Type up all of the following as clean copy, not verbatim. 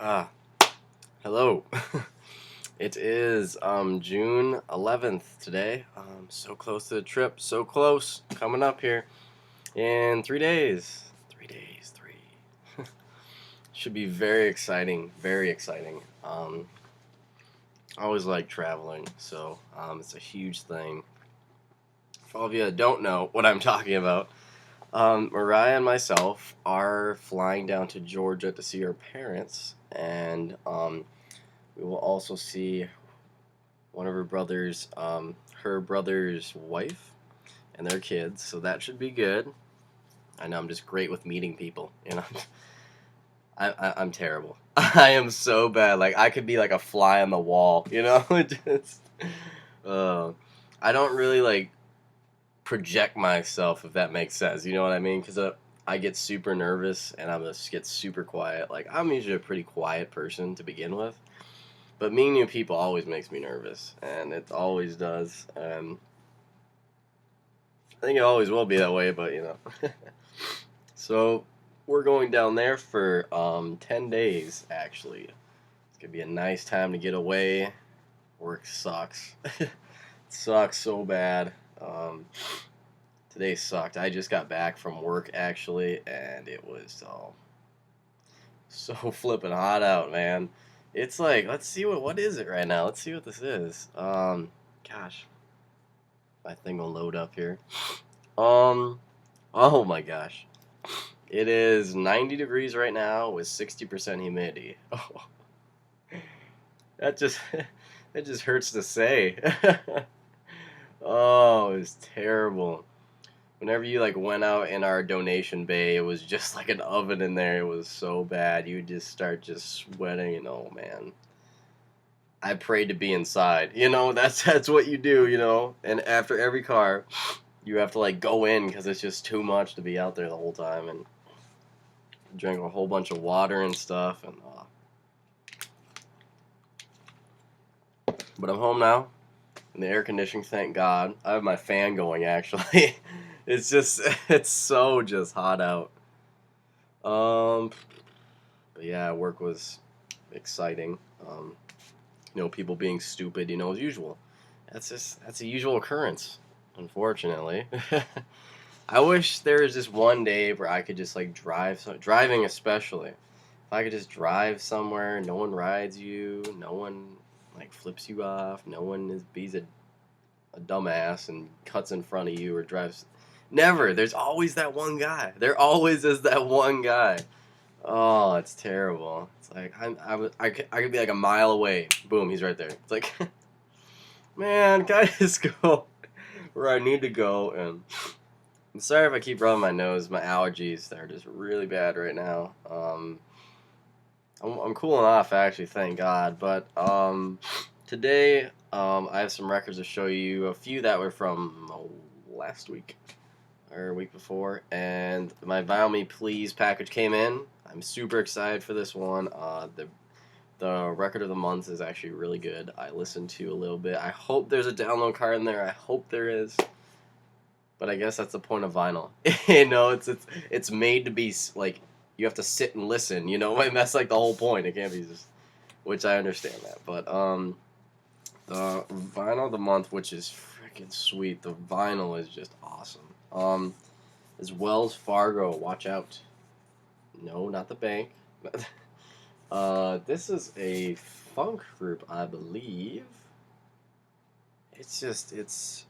Ah, hello. It is June 11th today. So close to the trip, so close. Coming up here in 3 days. 3 days, three. Should be very exciting, very exciting. I always like traveling, so it's a huge thing. For all of you that don't know what I'm talking about, Mariah and myself are flying down to Georgia to see her parents, and we will also see one of her brother's wife, and their kids. So that should be good. I know I'm just great with meeting people. I'm terrible. I am so bad. Like I could be like a fly on the wall. Just uh, I don't really like project myself if that makes sense. You know what I mean? Because I get super nervous and I just get super quiet. Like I'm usually a pretty quiet person to begin with. But meeting new people always makes me nervous, and it always does. And I think it always will be that way, but So we're going down there for 10 days, actually. It's going to be a nice time to get away. Work sucks. It sucks so bad. Today sucked. I just got back from work, actually, and it was so flipping hot out, man. It's like, let's see what is it right now? Let's see what this is. Gosh, my thing will load up here. Um, oh my gosh. It is 90 degrees right now with 60% humidity. Oh, that just that just hurts to say. Oh, it's terrible. Whenever you like went out in our donation bay, it was just like an oven in there. It was so bad. You just start just sweating and oh man. I prayed to be inside. That's what you do, And after every car, you have to like go in because it's just too much to be out there the whole time and drink a whole bunch of water and stuff and but I'm home now and the air conditioning, thank God. I have my fan going actually. it's just it's so just hot out. Um but yeah, work was exciting. People being stupid, as usual. That's a usual occurrence, unfortunately. I wish there was just one day where I could just like driving especially. If I could just drive somewhere, no one rides you, no one like flips you off, no one be's a dumbass and cuts in front of you or drives. Never. There's always that one guy. There always is that one guy. Oh, it's terrible. It's like I could be like a mile away. Boom, he's right there. It's like, man, can I just go where I need to go? And I'm sorry if I keep rubbing my nose. My allergies, they're just really bad right now. I'm cooling off actually, thank God. But today I have some records to show you. A few that were from last week or week before, and my Vinyl Me Please package came in. I'm super excited for this one. The record of the month is actually really good. I listened to a little bit. I hope there's a download card in there. I hope there is. But I guess that's the point of vinyl. It's made to be like you have to sit and listen. And that's like the whole point. It can't be just, which I understand that. But the vinyl of the month, which is freaking sweet. The vinyl is just awesome. Is Wells Fargo. Watch out. No, not the bank. This is a funk group, I believe.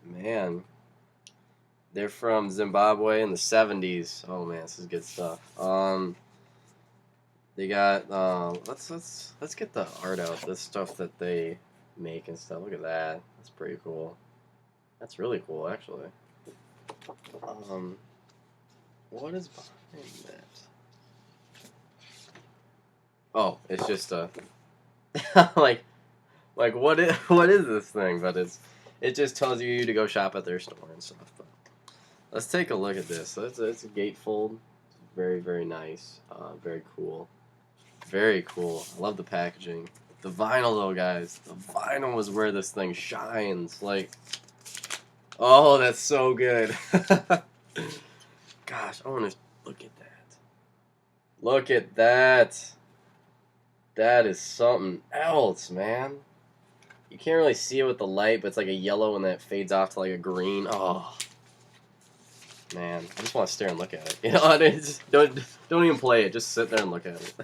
Man. They're from Zimbabwe in the 70s. Oh man, this is good stuff. They got let's get the art out. The stuff that they make and stuff. Look at that. That's pretty cool. That's really cool, actually. Um, what is behind that? Oh, it's just a like what is this thing? But it just tells you to go shop at their store and stuff. But let's take a look at this. So it's a gatefold. Very, very nice. Very cool. Very cool. I love the packaging. The vinyl, though, guys. The vinyl is where this thing shines. Like, oh, that's so good. Gosh, I want to look at that. Look at that. That is something else, man. You can't really see it with the light, but it's like a yellow and then it fades off to like a green. Oh, man. I just want to stare and look at it. You know, don't even play it. Just sit there and look at it.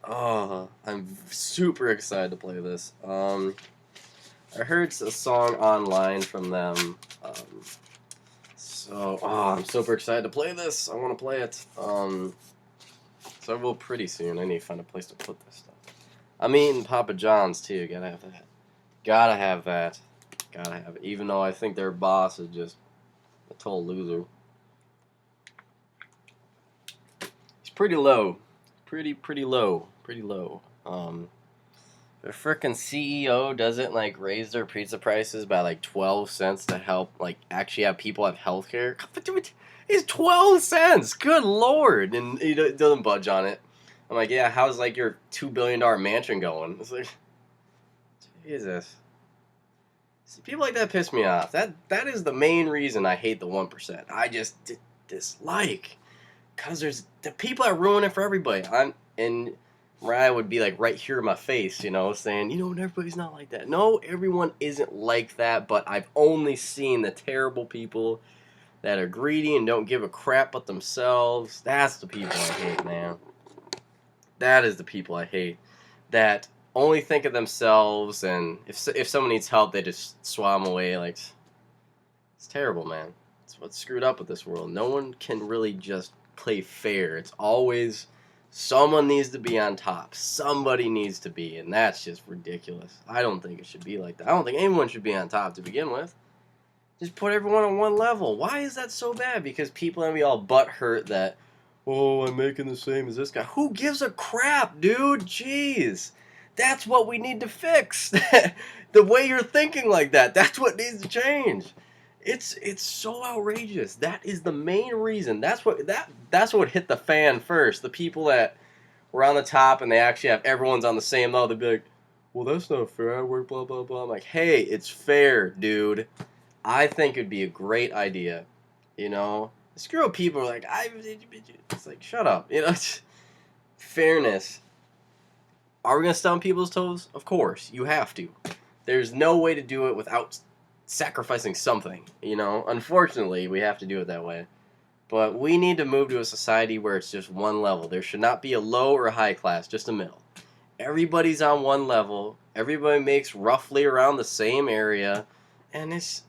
Oh, I'm super excited to play this. I heard a song online from them. I'm super excited to play this. I want to play it. So I will pretty soon. I need to find a place to put this stuff. I'm eating Papa John's too. Gotta have that. Gotta have that. Gotta have it. Even though I think their boss is just a total loser. He's pretty low. Pretty low. Pretty low. The frickin' CEO doesn't like raise their pizza prices by like 12 cents to help like actually have people have health care. It's 12 cents. Good lord. And he doesn't budge on it. I'm like, yeah, how's like your $2 billion mansion going? It's like, Jesus. See, people like that piss me off. That is the main reason I hate the 1%. I just dislike. Because there's the people that ruin it for everybody. And Ryan would be like right here in my face, you know, saying, you know, everybody's not like that. No, everyone isn't like that, but I've only seen the terrible people that are greedy and don't give a crap but themselves. That's the people I hate, man. That is the people I hate. That only think of themselves, and if someone needs help, they just swat them away. Like, it's terrible, man. It's what's screwed up with this world. No one can really just play fair. It's always someone needs to be on top. Somebody needs to be, and that's just ridiculous. I don't think it should be like that. I don't think anyone should be on top to begin with. Just put everyone on one level. Why is that so bad? Because people are gonna be all butthurt that, oh, I'm making the same as this guy. Who gives a crap, dude? Jeez. That's what we need to fix. The way you're thinking like that, that's what needs to change. It's so outrageous. That is the main reason. That's what hit the fan first. The people that were on the top and they actually have everyone's on the same level. They'd be like, well, that's not fair. I work blah blah blah. I'm like, hey, it's fair, dude. I think it'd be a great idea. You know, screw up people like it's like shut up. You know, fairness. Are we gonna step on people's toes? Of course, you have to. There's no way to do it without sacrificing something, you know? Unfortunately, we have to do it that way. But we need to move to a society where it's just one level. There should not be a low or a high class, just a middle. Everybody's on one level. Everybody makes roughly around the same area. And it's...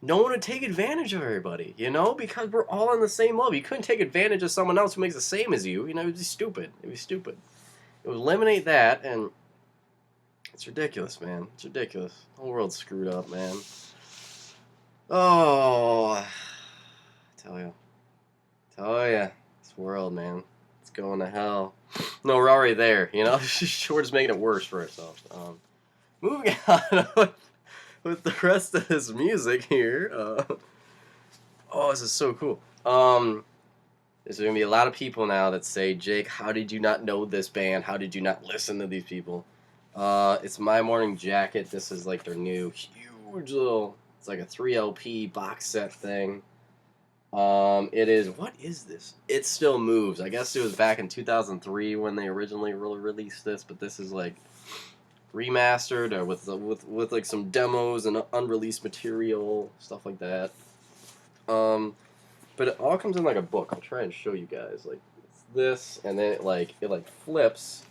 no one would take advantage of everybody, you know? Because we're all on the same level. You couldn't take advantage of someone else who makes the same as you. You know, it would be stupid. It would be stupid. It would eliminate that, and... it's ridiculous, man. It's ridiculous. The whole world's screwed up, man. Oh, I tell you. This world, man. It's going to hell. No, we're already there, you know? We're just making it worse for ourselves. Moving on with the rest of this music here. Oh, this is so cool. There's going to be a lot of people now that say, Jake, how did you not know this band? How did you not listen to these people? It's My Morning Jacket. This is like their new huge little, it's like a 3 LP box set thing. It is, what is this? It Still Moves. I guess it was back in 2003 when they originally released this, but this is like remastered or with like some demos and unreleased material, stuff like that. But it all comes in like a book. I'll try and show you guys. Like, it's this, and then it flips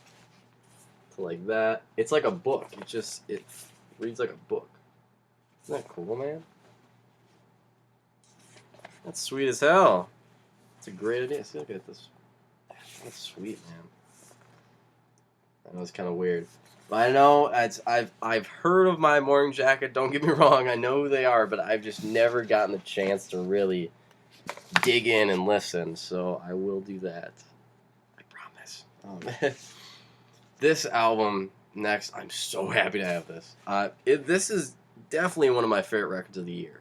like that. It's like a book. It reads like a book. Isn't that cool, man? That's sweet as hell. It's a great idea. See, look at this. That's sweet, man. I know it's kind of weird, but I know I've heard of My Morning Jacket. Don't get me wrong. I know who they are, but I've just never gotten the chance to really dig in and listen. So I will do that. I promise. This album next, I'm so happy to have this. This is definitely one of my favorite records of the year,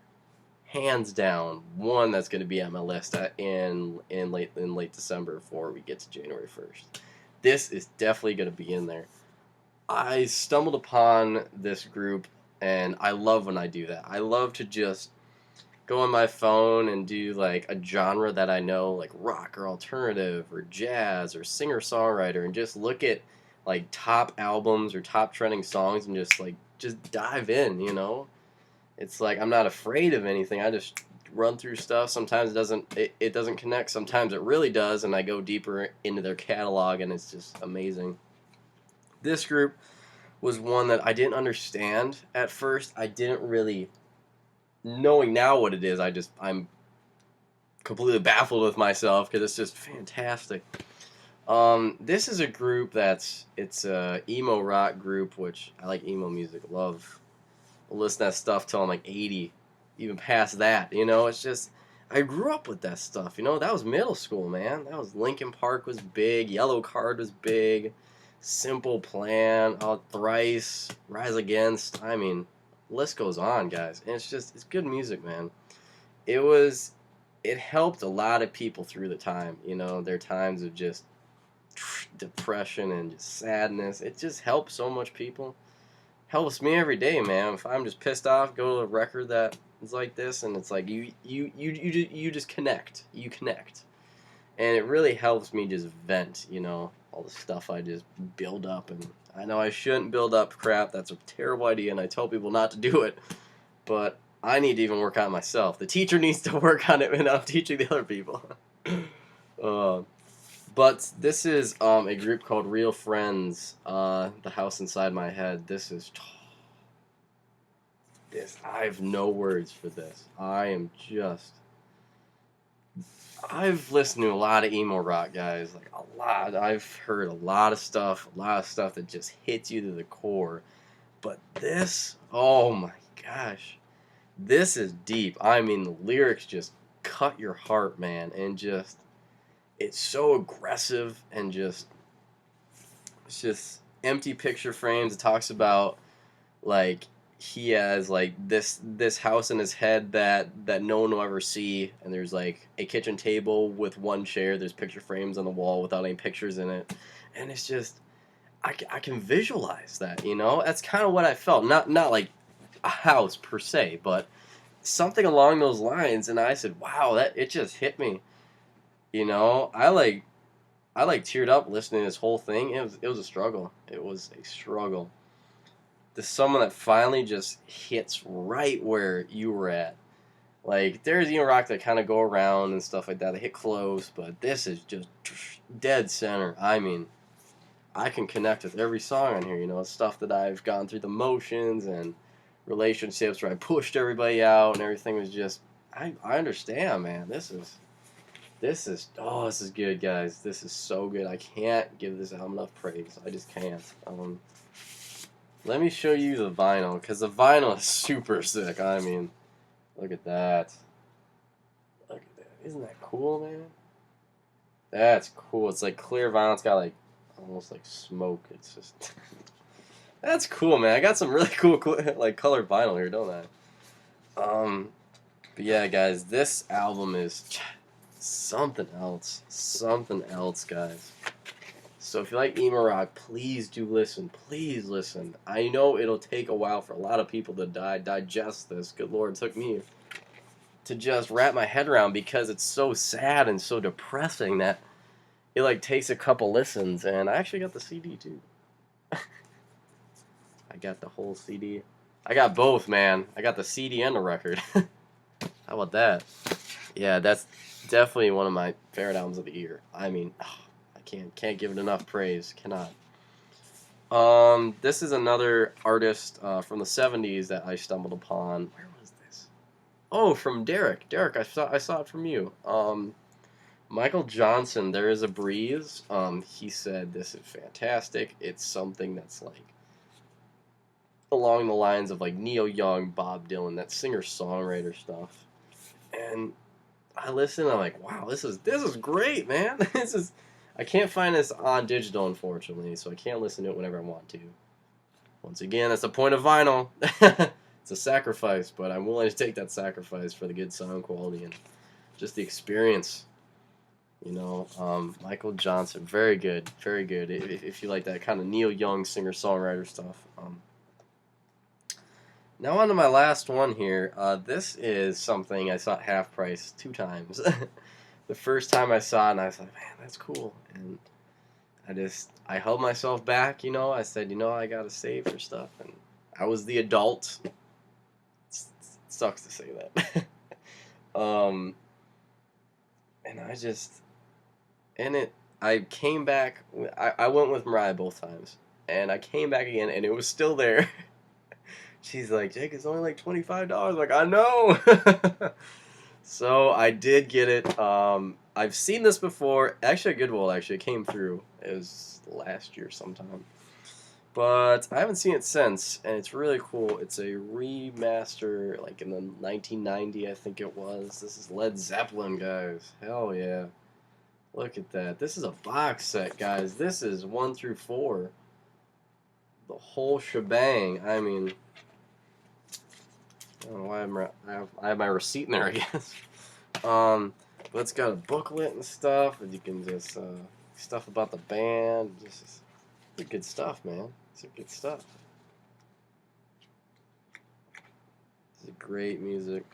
hands down. One that's going to be on my list in late December before we get to January 1st. This is definitely going to be in there. I stumbled upon this group, and I love when I do that. I love to just go on my phone and do like a genre that I know, like rock or alternative or jazz or singer-songwriter, and just look at like top albums or top trending songs and just dive in, you know? It's like I'm not afraid of anything. I just run through stuff. Sometimes it doesn't connect. Sometimes it really does, and I go deeper into their catalog, and it's just amazing. This group was one that I didn't understand at first. I didn't really, knowing now what it is. I'm completely baffled with myself because it's just fantastic. This is a group it's a emo rock group, which I like emo music. Love listen to that stuff till I'm like 80, even past that. You know, it's just I grew up with that stuff. You know, that was middle school, man. That was Linkin Park was big, Yellow Card was big, Simple Plan, Thrice, Rise Against. I mean, list goes on, guys. And it's good music, man. It was it helped a lot of people through the time. You know, their times of just depression and just sadness. It just helped so much people. Helps me every day, man. If I'm just pissed off, go to a record that is like this, and it's like you just connect. You connect, and it really helps me just vent. You know, all the stuff I just build up, and I know I shouldn't build up crap. That's a terrible idea, and I tell people not to do it. But I need to even work on myself. The teacher needs to work on it, and I'm teaching the other people. uh, but this is a group called Real Friends. The House Inside My Head. This I have no words for this. I've listened to a lot of emo rock, guys, like a lot. I've heard a lot of stuff that just hits you to the core. But this, oh my gosh, this is deep. I mean, the lyrics just cut your heart, man, and just it's so aggressive and it's just empty picture frames. It talks about like he has like this house in his head that no one will ever see, and there's like a kitchen table with one chair. There's picture frames on the wall without any pictures in it, and it's just I can visualize that. You know, that's kind of what I felt. Not like a house per se, but something along those lines. And I said, wow, that it just hit me. You know, I teared up listening to this whole thing. It was a struggle. It was a struggle. There's someone that finally just hits right where you were at. Like there's emo rock that kind of go around and stuff like that. They hit close, but this is just dead center. I mean, I can connect with every song on here. You know, it's stuff that I've gone through the motions and relationships where I pushed everybody out and everything was just. I understand, man. This is good, guys. This is so good. I can't give this album enough praise. I just can't. Let me show you the vinyl, because the vinyl is super sick. I mean, look at that. Look at that. Isn't that cool, man? That's cool. It's like clear vinyl. It's got like almost like smoke. It's just that's cool, man. I got some really cool like colored vinyl here, don't I? But yeah, guys, this album is something else. Something else, guys. So if you like emo rock, please do listen. Please listen. I know it'll take a while for a lot of people to digest this. Good Lord, it took me to just wrap my head around because it's so sad and so depressing that it like takes a couple listens. And I actually got the CD too. I got the whole CD. I got both, man. I got the CD and the record. How about that? Yeah, that's definitely one of my favorite albums of the year. I mean, I can't give it enough praise. Cannot. This is another artist from the '70s that I stumbled upon. Where was this? Oh, from Derek. Derek, I saw it from you. Michael Johnson. There is a breeze. He said this is fantastic. It's something that's like along the lines of like Neil Young, Bob Dylan, that singer-songwriter stuff. And I listen, and I'm like, wow, this is great, man. I can't find this on digital, unfortunately, so I can't listen to it whenever I want to. Once again, that's the point of vinyl. It's a sacrifice, but I'm willing to take that sacrifice for the good sound quality and just the experience. You know, Michael Johnson, very good, very good. If you like that kind of Neil Young singer-songwriter stuff. Now on to my last one here. This is something I saw at half price 2 times. The first time I saw it, and I was like, man, that's cool. And I held myself back, you know. I said, you know, I gotta save for stuff, and I was the adult. It sucks to say that. um, and I came back. I went with Mariah both times, and I came back again, and it was still there. She's like, Jake, it's only like $25. Like, I know. So I did get it. I've seen this before. Actually, at Goodwill, it came through. It was last year sometime. But I haven't seen it since, and it's really cool. It's a remaster, like in the 1990, I think it was. This is Led Zeppelin, guys. Hell yeah. Look at that. This is a box set, guys. This is 1 through 4. The whole shebang. I mean, I don't know why I have my receipt in there, I guess. But it's got a booklet and stuff, and you can just stuff about the band. Just good stuff, man. It's good stuff. This is great music.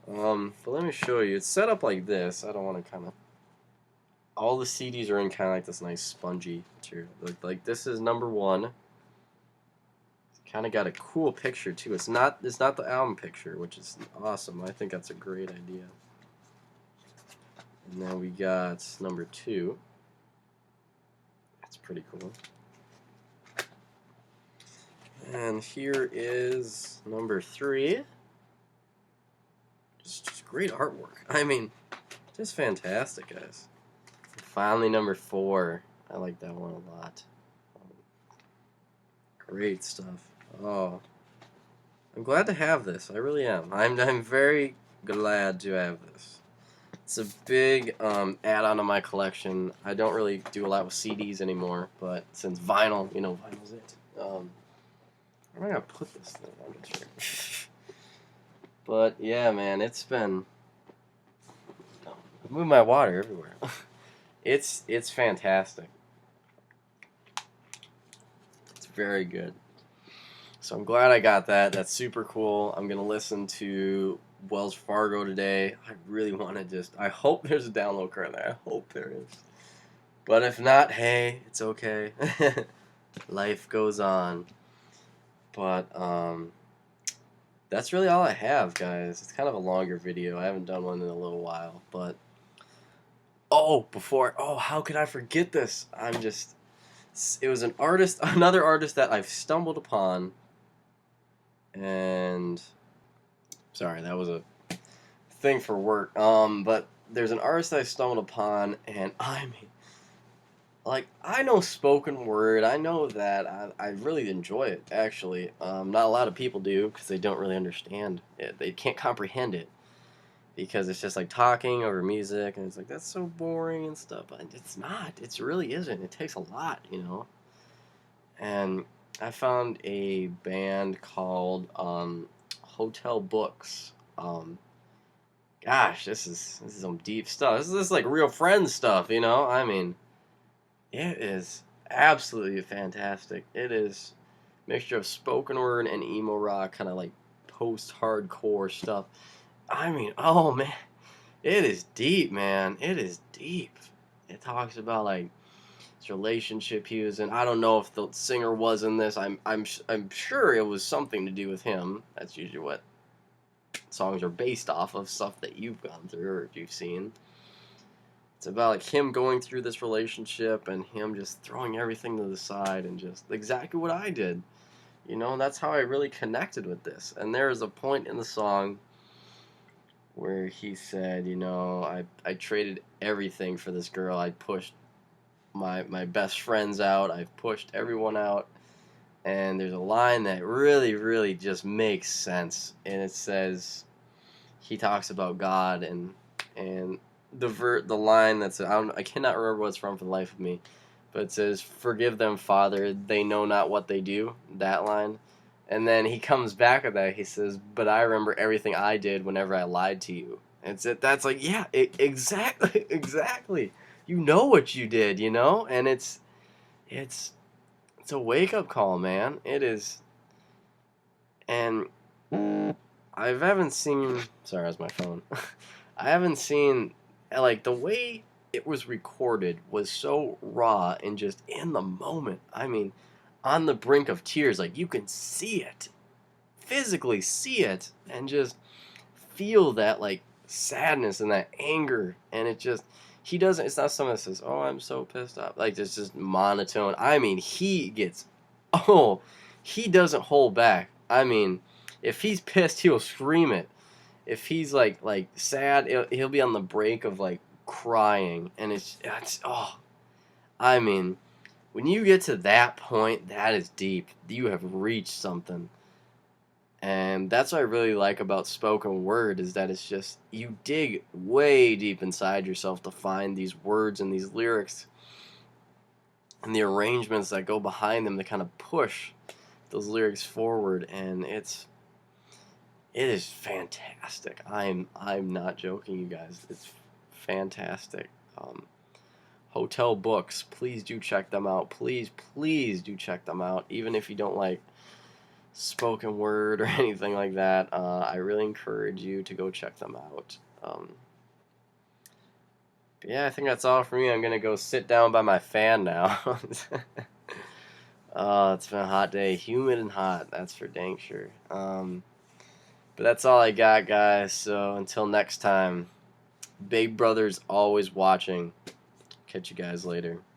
But let me show you. It's set up like this. I don't want to kind of. All the CDs are in kind of like this nice spongy material. Like this is number 1. Kind of got a cool picture too. It's not the album picture, which is awesome. I think that's a great idea. And then we got number 2. That's pretty cool. And here is number 3. Just great artwork. I mean, just fantastic, guys. And finally, number 4. I like that one a lot. Great stuff. Oh, I'm glad to have this. I really am. I'm very glad to have this. It's a big add-on to my collection. I don't really do a lot with CDs anymore, but since vinyl, you know, vinyl's it. Where am I gonna put this thing? I'm not sure. But yeah, man, it's been. I've moved my water everywhere. It's fantastic. It's very good. So I'm glad I got that. That's super cool. I'm going to listen to Wells Fargo today. I really want to I hope there's a download card there. I hope there is. But if not, hey, it's okay. Life goes on. But that's really all I have, guys. It's kind of a longer video. I haven't done one in a little while. But, how could I forget this? It was another artist that I've stumbled upon. And sorry, that was a thing for work. But there's an artist I stumbled upon, and I mean, like, I know spoken word. I know that I really enjoy it. Actually, not a lot of people do because they don't really understand it. They can't comprehend it because it's just like talking over music, and it's like that's so boring and stuff. But it's not. It really isn't. It takes a lot, you know. And I found a band called Hotel Books. Gosh, this is some deep stuff. This is like real friend stuff, you know? I mean, it is absolutely fantastic. It is a mixture of spoken word and emo rock, kind of like post-hardcore stuff. I mean, oh man, it is deep, man. It is deep. It talks about like relationship he was in. I don't know if the singer was in this. I'm sure it was something to do with him. That's usually what songs are based off of, stuff that you've gone through or if you've seen. It's about like him going through this relationship and him just throwing everything to the side and just exactly what I did. You know, and that's how I really connected with this. And there is a point in the song where he said, you know, I traded everything for this girl. I pushed my best friends out. I've pushed everyone out. And there's a line that really, really just makes sense. And it says, he talks about God and the line that's, I cannot remember what it's from for the life of me. But it says, forgive them, Father, they know not what they do. That line. And then he comes back with that. He says, but I remember everything I did whenever I lied to you. And that's like, yeah, exactly, exactly. You know what you did, you know? And it's a wake-up call, man. It is. And I haven't seen. Sorry, that was my phone. I haven't seen, like, the way it was recorded was so raw and just in the moment. I mean, on the brink of tears. Like, you can see it, physically see it, and just feel that, like, sadness and that anger. And it just, he doesn't, it's not someone that says, oh, I'm so pissed off. Like, it's just monotone. I mean, he gets, oh, he doesn't hold back. I mean, if he's pissed, he'll scream it. If he's like sad, he'll be on the break of like crying, and it's oh, I mean, when you get to that point, that is deep. You have reached something, and that's what I really like about spoken word is that it's just you dig way deep inside yourself to find these words and these lyrics and the arrangements that go behind them to kind of push those lyrics forward, and it is fantastic. I'm not joking, you guys. It's fantastic. Hotel Books, please do check them out. Please do check them out. Even if you don't like spoken word or anything like that, I really encourage you to go check them out. But yeah, I think that's all for me. I'm gonna go sit down by my fan now. It's been a hot day, humid and hot. That's for dang sure. But that's all I got, guys. So until next time, Big Brother's always watching. Catch you guys later.